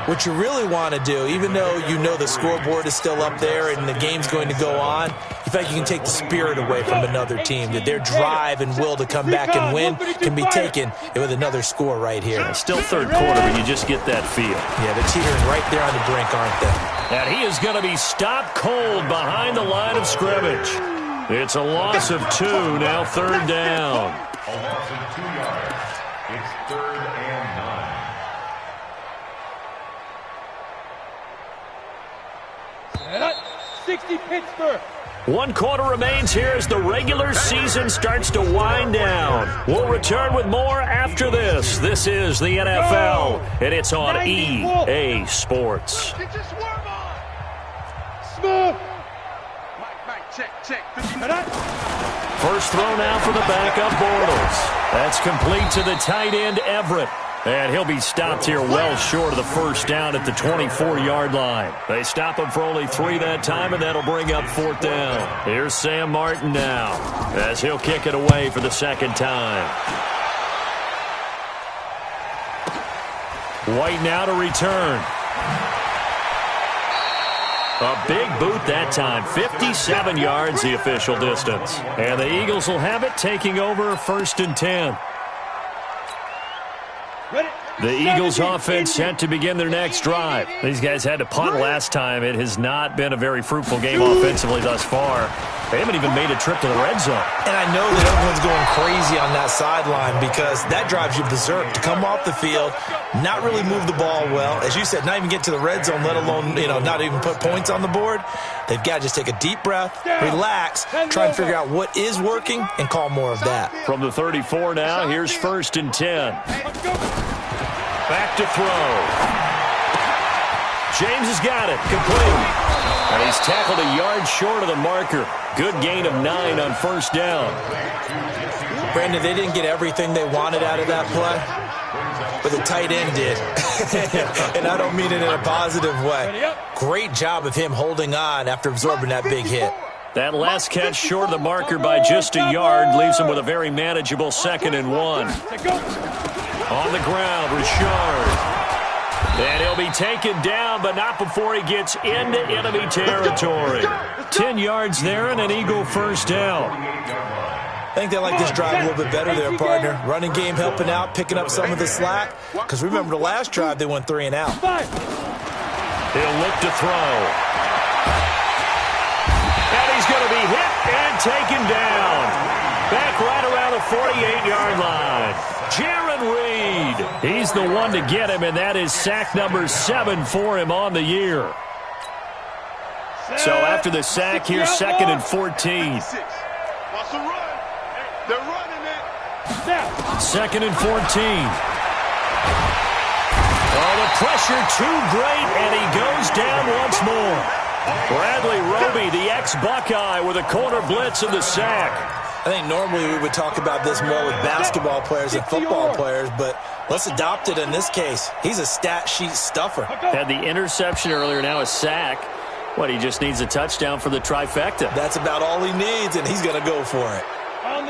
Speaker 6: what you really want to do, even though you know the scoreboard is still up there and the game's going to go on, in fact, you can take the spirit away from another team, that their drive and will to come back and win can be taken with another score right here.
Speaker 1: It's still 3rd quarter, but you just get that feel.
Speaker 6: Yeah, they're teetering right there on the brink, aren't they?
Speaker 1: And he is going to be stopped cold behind the line of scrimmage. It's a loss of 2, now 3rd down.
Speaker 7: A loss of 2 yards. It's 3rd and 9.
Speaker 2: 60 Pittsburgh.
Speaker 1: 1 quarter remains here as the regular season starts to wind down. We'll return with more after this. This is the NFL, and it's on EA Sports.
Speaker 2: Get your swarm on. Smooth. Mike, check.
Speaker 1: First throw now for the backup Bortles. That's complete to the tight end Everett. And he'll be stopped here well short of the 1st down at the 24-yard line. They stop him for only 3 that time, and that'll bring up 4th down. Here's Sam Martin now as he'll kick it away for the 2nd time. White now to return. A big boot that time. 57 yards the official distance. And the Eagles will have it, taking over 1st and 10. The Eagles offense set to begin their next drive. These guys had to punt last time. It has not been a very fruitful game offensively thus far. They haven't even made a trip to the red zone. And I know that everyone's going crazy on that sideline because that drives you berserk to come off the field, not really move the ball well. As you said, not even get to the red zone, let alone, not even put points on the board. They've got to just take a deep breath, relax, try and figure out what is working, and call more of that. From the 34 now, here's 1st and 10. Back to throw. James has got it. Complete. And he's tackled a yard short of the marker. Good gain of 9 on first down.
Speaker 6: Brandon, they didn't get everything they wanted out of that play, but the tight end did. And I don't mean it in a positive way. Great job of him holding on after absorbing that big hit.
Speaker 1: That last catch short of the marker by just a yard leaves him with a very manageable 2nd and 1. On the ground, Richard. And he'll be taken down, but not before he gets into enemy territory. 10 yards there and an Eagle first down.
Speaker 6: I think they like this drive a little bit better there, partner. Running game helping out, picking up some of the slack. Because remember the last drive, they went 3 and out.
Speaker 1: He'll look to throw. And he's going to be hit and taken down. Back right around the 48-yard line. Jarran Reed. He's the one to get him, and that is sack number 7 for him on the year. So after the sack here, 2nd and 14.
Speaker 2: Watch the run. They're running it.
Speaker 1: 2nd and 14. Oh, the pressure too great, and he goes down once more. Bradley Roby, the ex-Buckeye, with a corner blitz and the sack.
Speaker 6: I think normally we would talk about this more with basketball players and football players, but let's adopt it in this case. He's a stat sheet stuffer.
Speaker 1: Had the interception earlier, now a sack. What, he just needs a touchdown for the trifecta.
Speaker 6: That's about all he needs, and he's going to go for it.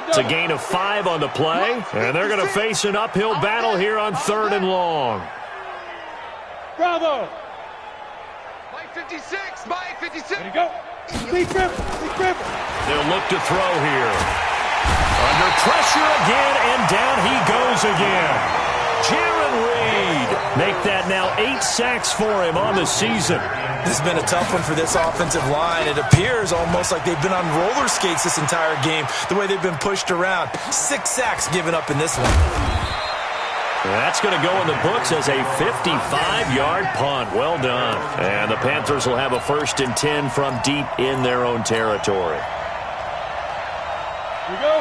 Speaker 1: It's a gain of 5 on the play, and they're going to face an uphill battle here on 3rd and long.
Speaker 2: Bravo. Mike 56. Mike 56. There you go. Lee Griffin.
Speaker 1: They'll look to throw here. Under pressure again, and down he goes again. Jarran Reed make that now 8 sacks for him on the season.
Speaker 6: This has been a tough one for this offensive line. It appears almost like they've been on roller skates this entire game, the way they've been pushed around. 6 sacks given up in this one.
Speaker 1: That's going to go in the books as a 55-yard punt. Well done. And the Panthers will have a 1st and 10 from deep in their own territory.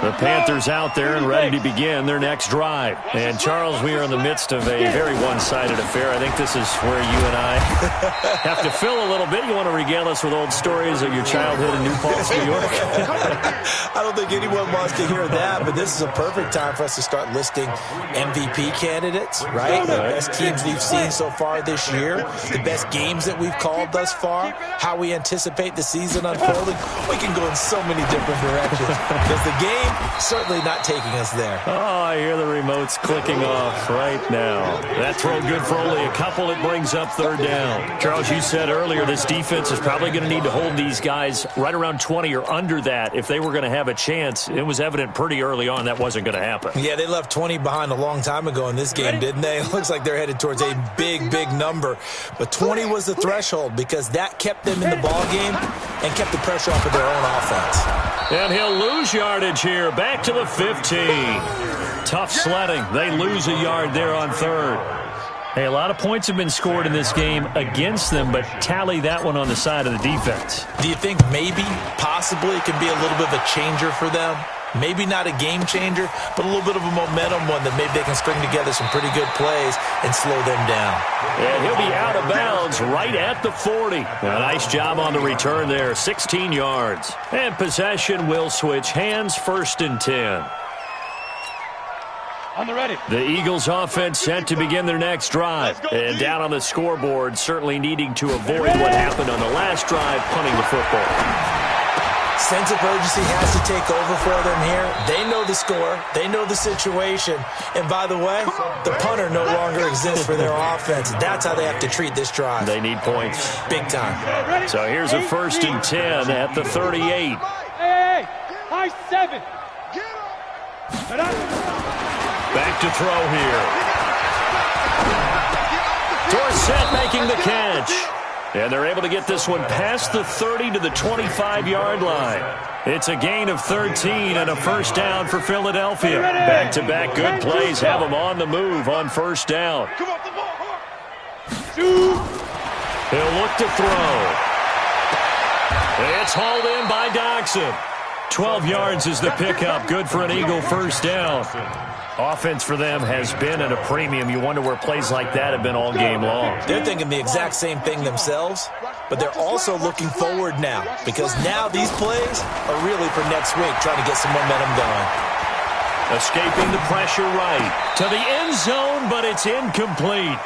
Speaker 1: The Panthers out there and ready to begin their next drive. And, Charles, we are in the midst of a very one-sided affair. I think this is where you and I have to fill a little bit. You want to regale us with old stories of your childhood in New Paltz, New York?
Speaker 6: I don't think anyone wants to hear that, but this is a perfect time for us to start listing MVP candidates, right? The best teams we've seen so far this year, the best games that we've called thus far, how we anticipate the season unfolding. We can go in so many different directions because the game certainly not taking us there.
Speaker 1: Oh, I hear the remotes clicking off right now. That throw good for only a couple. It brings up 3rd down. Charles, you said earlier this defense is probably going to need to hold these guys right around 20 or under that if they were going to have a chance. It was evident pretty early on that wasn't going to happen.
Speaker 6: Yeah, they left 20 behind a long time ago in this game, didn't they? It looks like they're headed towards a big, big number. But 20 was the threshold because that kept them in the ball game and kept the pressure off of their own offense.
Speaker 1: And he'll lose yardage here. Back to the 15. Tough sledding. They lose a yard there on 3rd. Hey, a lot of points have been scored in this game against them, but tally that one on the side of the defense.
Speaker 6: Do you think maybe, possibly, it can be a little bit of a changer for them? Maybe not a game changer, but a little bit of a momentum one that maybe they can string together some pretty good plays and slow them down.
Speaker 1: And he'll be out of bounds right at the 40. A nice job on the return there, 16 yards. And possession will switch hands, 1st and 10.
Speaker 2: On the ready.
Speaker 1: The Eagles offense set to begin their next drive. And down on the scoreboard, certainly needing to avoid what happened on the last drive, punting the football.
Speaker 6: Sense of urgency has to take over for them here. They know the score. They know the situation. And by the way, the punter no longer exists for their offense. That's how they have to treat this drive.
Speaker 1: They need points.
Speaker 6: Big time.
Speaker 1: So here's a 1st and 10 at the 38.
Speaker 2: Hey, high 7.
Speaker 1: Back to throw here. Dorsett making the catch. And they're able to get this one past the 30 to the 25-yard line. It's a gain of 13 and a 1st down for Philadelphia. Back-to-back good plays have them on the move on 1st down. He'll look to throw. It's hauled in by Doxson. 12 yards is the pickup. Good for an Eagle 1st down. Offense for them has been at a premium. You wonder where plays like that have been all game long.
Speaker 6: They're thinking the exact same thing themselves, but they're also looking forward now because now these plays are really for next week, trying to get some momentum going.
Speaker 1: Escaping the pressure right to the end zone, but it's incomplete.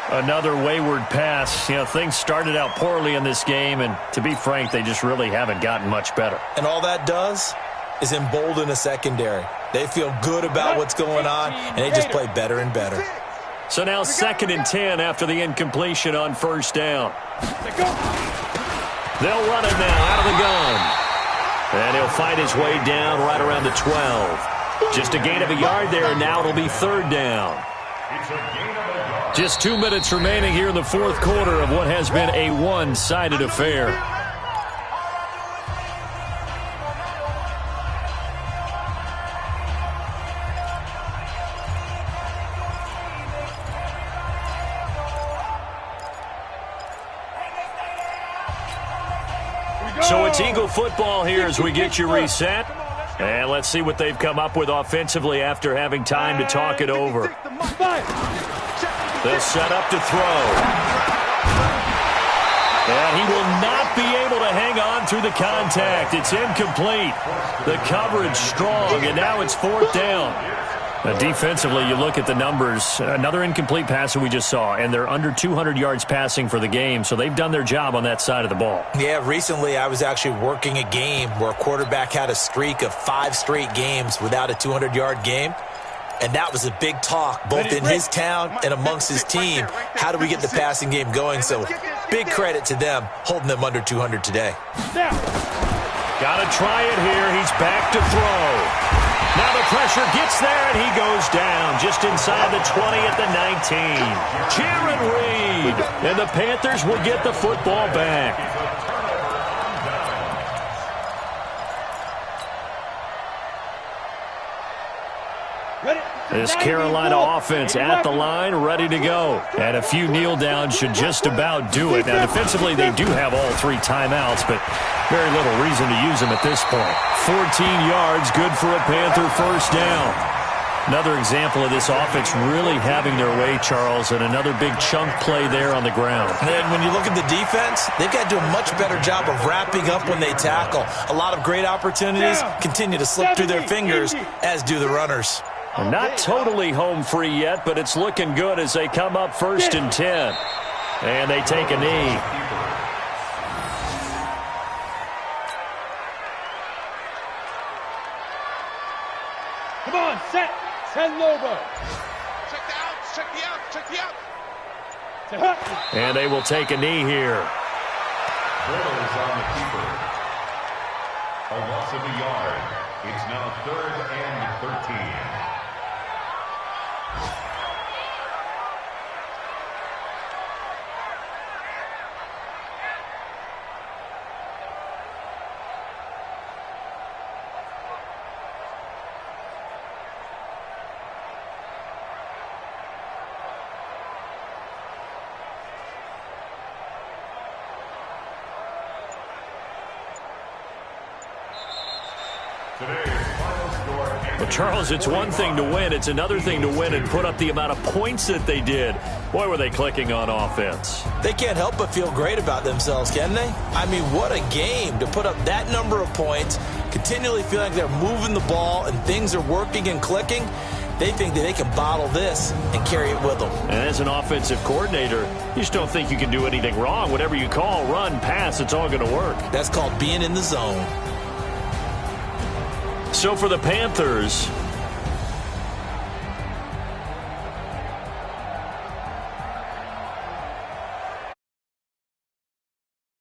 Speaker 1: Another wayward pass. You know, things started out poorly in this game, and to be frank, they just really haven't gotten much better.
Speaker 6: And all that does is embolden a secondary. They feel good about what's going on, and they just play better and better.
Speaker 1: So now 2nd and 10 after the incompletion on 1st down. They'll run it now out of the gun. And he'll fight his way down right around the 12. Just a gain of a yard there, and now it'll be 3rd down. Just 2 minutes remaining here in the 4th quarter of what has been a one-sided affair. So it's Eagle football here as we get you reset. And let's see what they've come up with offensively after having time to talk it over. They'll set up to throw. And he will not be able to hang on through the contact. It's incomplete. The coverage strong, and now it's 4th down. Now, defensively, you look at the numbers. Another incomplete pass that we just saw, and they're under 200 yards passing for the game, so they've done their job on that side of the ball.
Speaker 6: Yeah, recently I was actually working a game where a quarterback had a streak of 5 straight games without a 200-yard game, and that was a big talk both in his town and amongst his team. How do we get the passing game going? So big credit to them holding them under 200 today.
Speaker 1: Got to try it here. He's back to throw. Now the pressure gets there, and he goes down just inside the 20 at the 19. Jaron Reed, and the Panthers will get the football back. This Carolina offense at the line, ready to go. And a few kneel downs should just about do it. Now, defensively, they do have all 3 timeouts, but very little reason to use them at this point. 14 yards, good for a Panther 1st down. Another example of this offense really having their way, Charles, and another big chunk play there on the ground.
Speaker 6: And then when you look at the defense, they've got to do a much better job of wrapping up when they tackle. A lot of great opportunities continue to slip through their fingers, as do the runners.
Speaker 1: Not totally home free yet, but it's looking good as they come up 1st and 10. And they take a knee.
Speaker 2: Come on, set. Send Lobo. Check the out.
Speaker 1: And they will take a knee here.
Speaker 7: Throws on the keeper. A loss of a yard. It's now 3rd and 13.
Speaker 1: Well, Charles, it's one thing to win. It's another thing to win and put up the amount of points that they did. Boy, were they clicking on offense.
Speaker 6: They can't help but feel great about themselves, can they? I mean, what a game to put up that number of points, continually feel like they're moving the ball and things are working and clicking. They think that they can bottle this and carry it with them.
Speaker 1: And as an offensive coordinator, you just don't think you can do anything wrong. Whatever you call, run, pass, it's all going to work.
Speaker 6: That's called being in the zone.
Speaker 1: So for the Panthers,